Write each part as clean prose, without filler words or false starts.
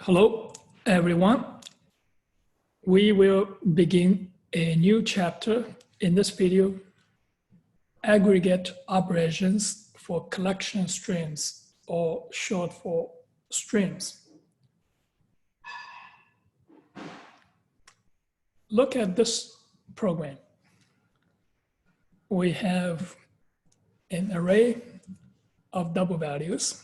Hello, everyone. We will begin a new chapter in this video, Aggregate Operations for Collection Streams, or short for streams. Look at this program. We have an array of double values.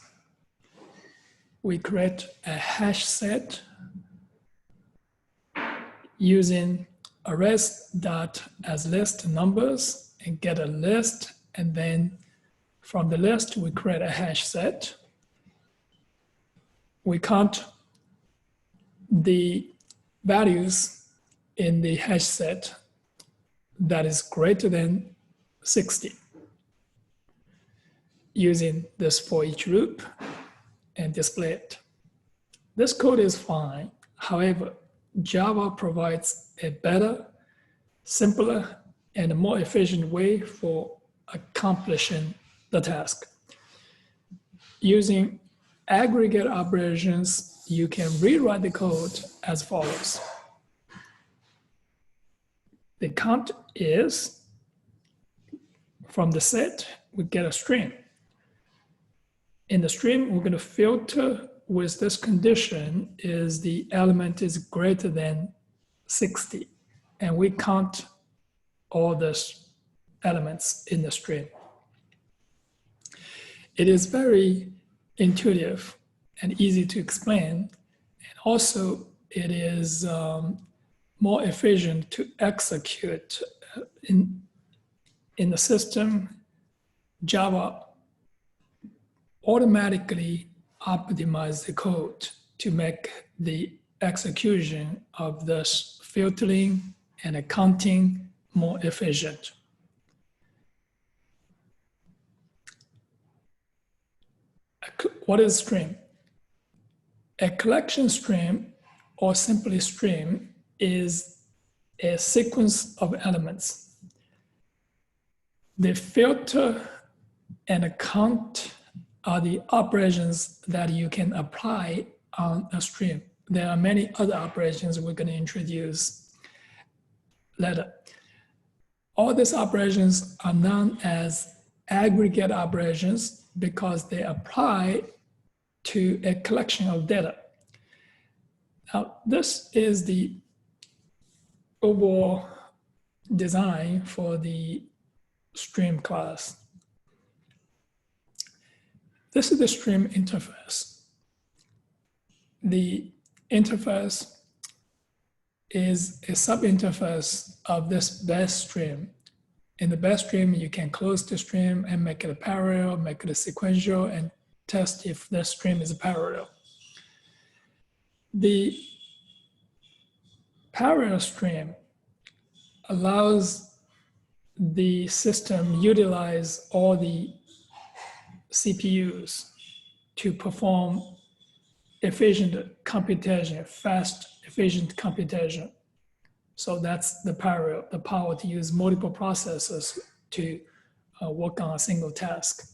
We create a hash set using arrays.asList numbers and get a list, and then from the list we create a hash set. We count the values in the hash set that is greater than 60 using this for each loop and display it. This code is fine. However, Java provides a better, simpler, and more efficient way for accomplishing the task. Using aggregate operations, you can rewrite the code as follows. The count is, from the set, we get a string. In the stream, we're going to filter with this condition is the element is greater than 60. And we count all these elements in the stream. It is very intuitive and easy to explain. And also, it is more efficient to execute in the system. Java automatically optimize the code to make the execution of this filtering and accounting more efficient. What is stream? A collection stream, or simply stream, is a sequence of elements. The filter and account are the operations that you can apply on a stream. There are many other operations we're going to introduce later. All these operations are known as aggregate operations because they apply to a collection of data. Now, this is the overall design for the stream class. This is the stream interface. The interface is a sub-interface of this base stream. In the base stream, you can close the stream and make it a parallel, make it a sequential, and test if the stream is a parallel. The parallel stream allows the system utilize all the CPUs to perform efficient computation, fast, efficient computation. So that's the parallel, the power to use multiple processors to work on a single task.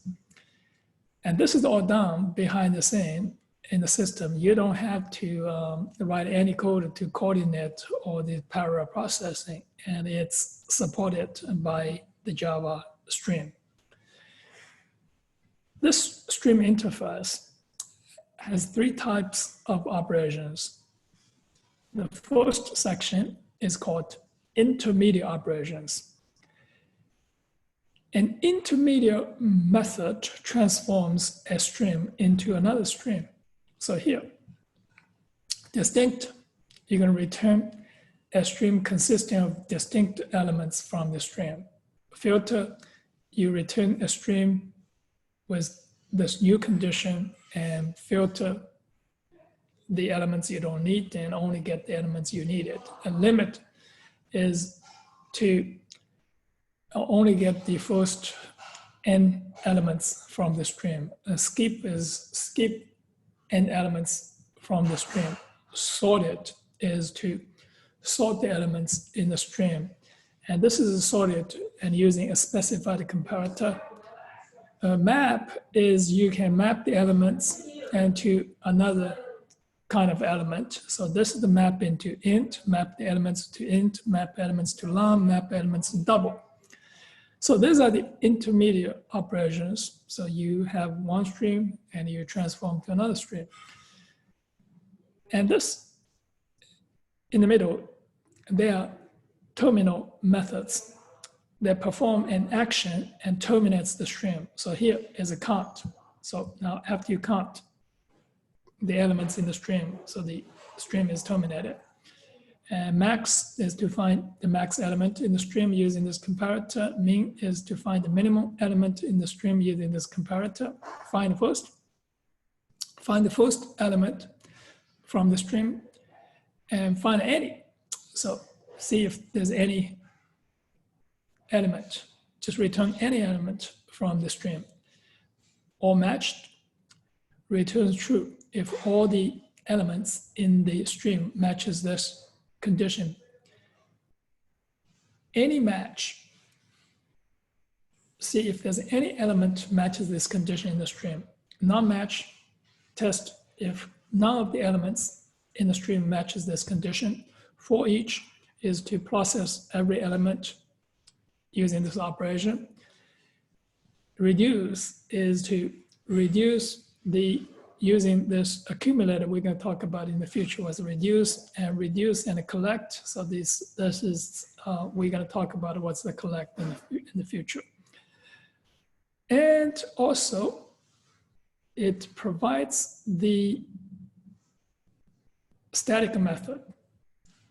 And this is all done behind the scene in the system. You don't have to write any code to coordinate all the parallel processing, and it's supported by the Java stream. This stream interface has three types of operations. The first section is called intermediate operations. An intermediate method transforms a stream into another stream. So here, distinct, you're going to return a stream consisting of distinct elements from the stream. Filter, you return a stream with this new condition and filter the elements you don't need and only get the elements you needed. And limit is to only get the first n elements from the stream. Skip is skip n elements from the stream. Sorted is to sort the elements in the stream. And this is sorted and using a specified comparator. A map is you can map the elements into another kind of element. So this is the map into int, map the elements to int, map elements to long, map elements to double. So these are the intermediate operations. So you have one stream and you transform to another stream. And this, in the middle, they are terminal methods that perform an action and terminates the stream. So here is a count. So now after you count the elements in the stream, so the stream is terminated. And max is to find the max element in the stream using this comparator. Min is to find the minimum element in the stream using this comparator. Find the first element from the stream and find any. So see if there's any element. Just return any element from the stream. Or matched returns true if all the elements in the stream matches this condition. Any match, see if there's any element matches this condition in the stream. Non-match, test if none of the elements in the stream matches this condition. For each is to process every element using this operation. Reduce is to reduce the, using this accumulator we're going to talk about in the future was reduce and collect. So this is, we're going to talk about what's the collect in the future. And also it provides the static method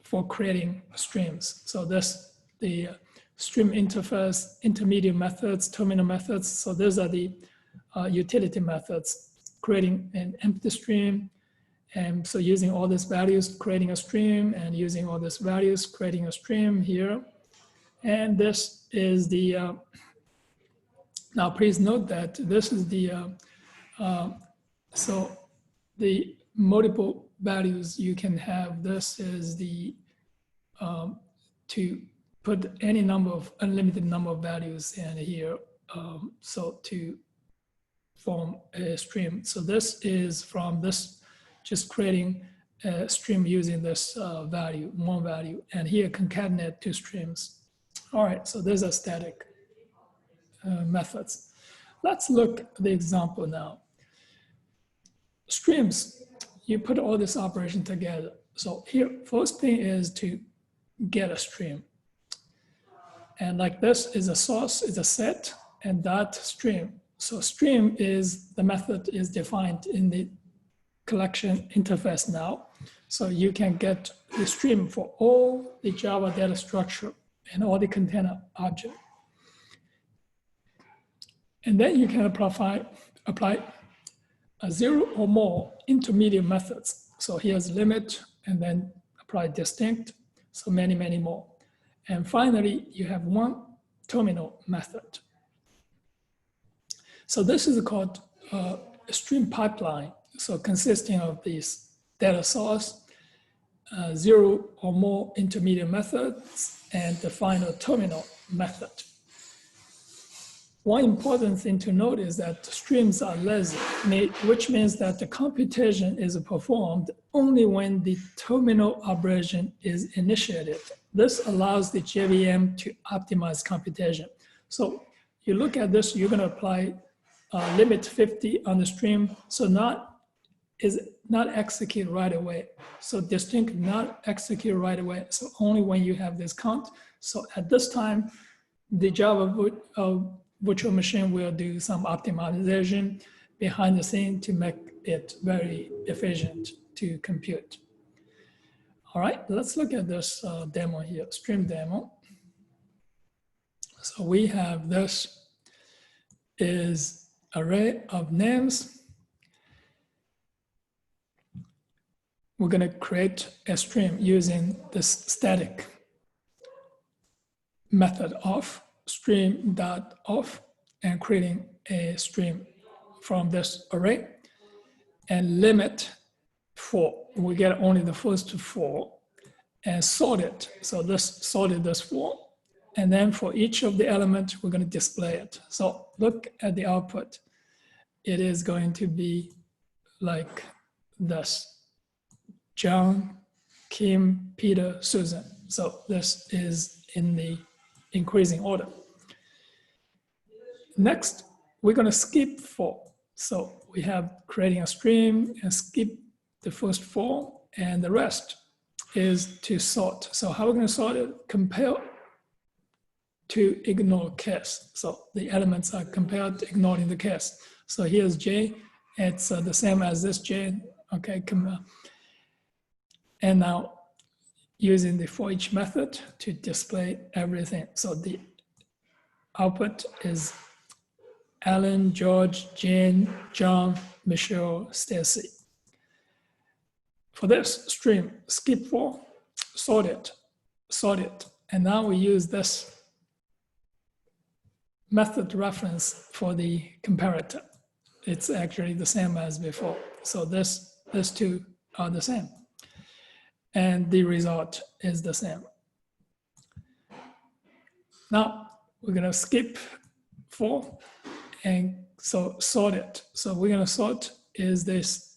for creating streams. So this, the stream interface, intermediate methods, terminal methods. So those are the utility methods, creating an empty stream. And so using all these values, creating a stream, and using all these values, creating a stream here. And this is the, now please note that this is the, so the multiple values you can have, this is the, to put any number of, unlimited number of values in here, so to form a stream. So this is from this, just creating a stream using this value, one value, and here concatenate two streams. All right, so these are static methods. Let's look at the example now. Streams, you put all this operation together. So here, first thing is to get a stream. And like this is a source, is a set, and that stream. So stream is, the method is defined in the collection interface now. So you can get the stream for all the Java data structure and all the container object. And then you can apply a 0 or more intermediate methods. So here's limit, and then apply distinct, so many, many more. And finally, you have one terminal method. So this is called a stream pipeline. So consisting of these data source, 0 or more intermediate methods, and the final terminal method. One important thing to note is that streams are lazy, which means that the computation is performed only when the terminal operation is initiated. This allows the JVM to optimize computation. So you look at this, you're going to apply limit 50 on the stream. So is not execute right away. So distinct not execute right away. So only when you have this count. So at this time, the Java virtual machine will do some optimization behind the scene to make it very efficient to compute. All right, let's look at this demo here, stream demo. So we have this is array of names. We're going to create a stream using this static method of stream.off and creating a stream from this array and limit 4. We get only the first 4 and sort it. So this sorted this 4. And then for each of the elements, we're going to display it. So look at the output. It is going to be like this. John, Kim, Peter, Susan. So this is in the increasing order. Next, we're going to skip 4. So we have creating a stream and skip the first 4, and the rest is to sort. So how are we going to sort it? Compare to ignore case. So the elements are compared to ignoring the case. So here's J. It's the same as this J. Okay, and now using the for each method to display everything. So the output is Alan, George, Jane, John, Michelle, Stacy. For this stream, skip 4, sort it. And now we use this method reference for the comparator. It's actually the same as before. So these two are the same. And the result is the same. Now we're gonna skip 4 and so sort it. So we're gonna sort is this,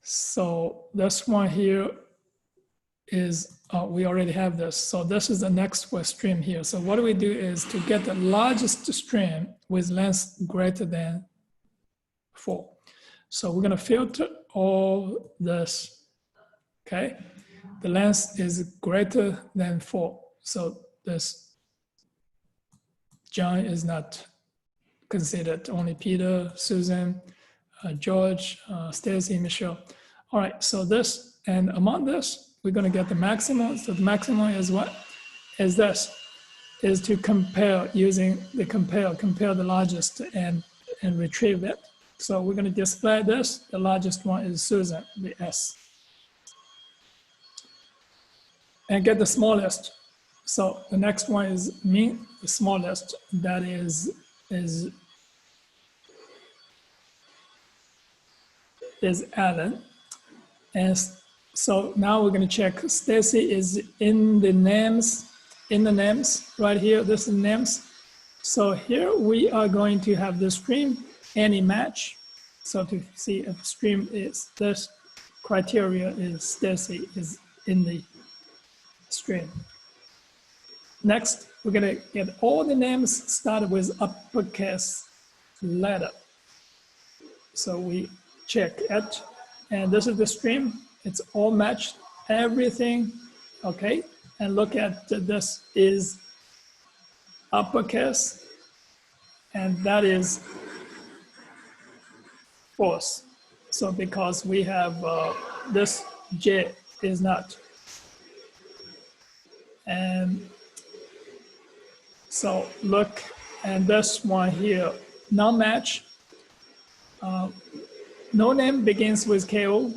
so this one here is, we already have this. So this is the next stream here. So what we do is to get the largest stream with length greater than 4. So we're gonna filter all this, okay? The length is greater than 4. So this John is not considered, only Peter, Susan, George, Stacy, Michelle. All right, so this, and among this, we're gonna get the maximum. So the maximum is what? Is this, is to compare using the compare the largest and retrieve it. So we're gonna display this. The largest one is Susan, the S. And get the smallest. So the next one is mean, the smallest, that is Alan. And so now we're going to check Stacy is in the names right here. This is names. So here we are going to have the stream any match. So to see if stream is this criteria is Stacy is in the stream. Next, we're going to get all the names started with uppercase letter. So we check it, and this is the stream. It's all matched, everything, okay? And look at this is uppercase, and that is false. So because we have this J is not. And so look, and this one here, non-match. No name begins with KO.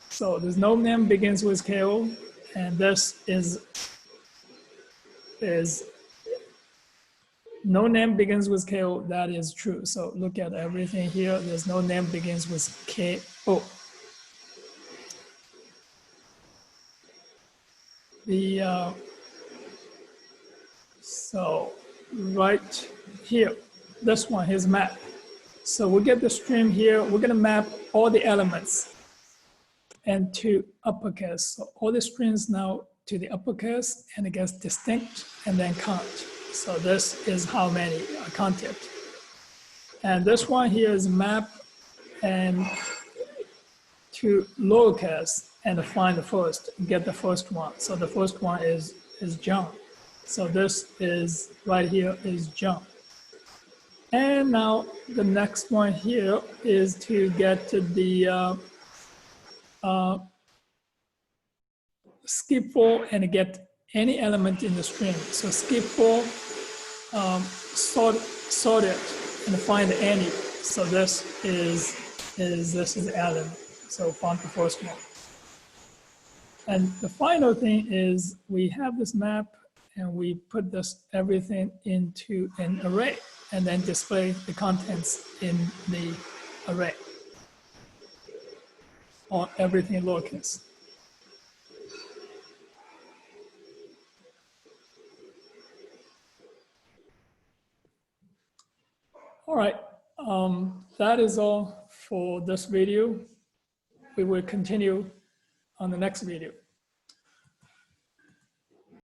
So there's no name begins with KO, and this is no name begins with KO. That is true. So look at everything here. There's no name begins with KO. So right here, this one is map. So we get the stream here. We're gonna map all the elements and to uppercase. So all the strings now to the uppercase, and it gets distinct and then count. So this is how many are counted. And this one here is map and to lowercase and find the first, get the first one. So the first one is John. So this is right here is John. And now the next one here is to get to the skip 4 and get any element in the string. So skip 4, sort it and find any. So this is Alan. So find the first one. And the final thing is we have this map and we put this everything into an array and then display the contents in the array on everything lowercase. All right, that is all for this video. we will continue on the next video.